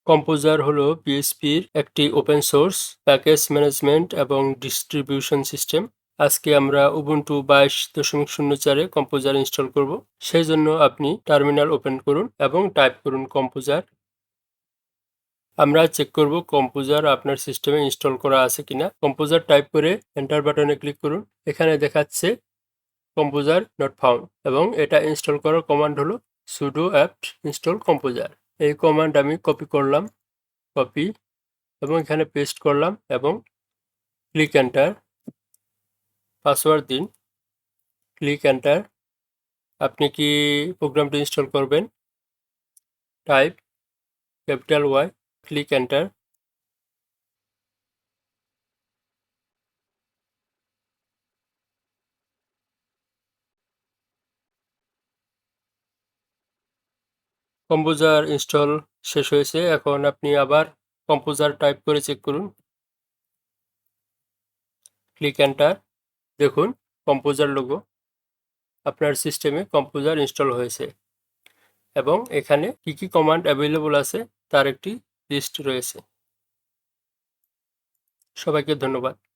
Composer হলো পিএইচপির একটি open source package management এবং ডিস্ট্রিবিউশন সিস্টেম। আজকে আমরা উবুন্টু 22.04 কম্পোজার ইনস্টল করব। সেই জন্য আপনি টার্মিনাল ওপেন করুন এবং টাইপ করুন কম্পোজার। আমরা চেক করব কম্পোজার আপনার সিস্টেমে ইনস্টল করা আছে কিনা। কম্পোজার টাইপ করে এন্টার বাটনে ক্লিক করুন। এখানে দেখাচ্ছে কম্পোজার নট ফাউন্ড এবং এটা ইনস্টল করার কমান্ড হলো sudo apt install composer। এই কমান্ড আমি কপি করলাম, কপি এবং এখানে পেস্ট করলাম এবং ক্লিক এন্টার। পাসওয়ার্ড দিন, ক্লিক এন্টার। আপনি কি প্রোগ্রামটি ইনস্টল করবেন? Type capital Y, click enter. Composer install শেষ হয়েছে। এখন আপনি আবার কম্পোজার টাইপ করে চেক করুন, ক্লিক এন্টার। দেখুন কম্পোজার লোগো, আপনার সিস্টেমে কম্পোজার ইনস্টল হয়েছে এবং এখানে কি কি কমান্ড অ্যাভেলেবল আছে তার একটি লিস্ট রয়েছে। সবাইকে ধন্যবাদ।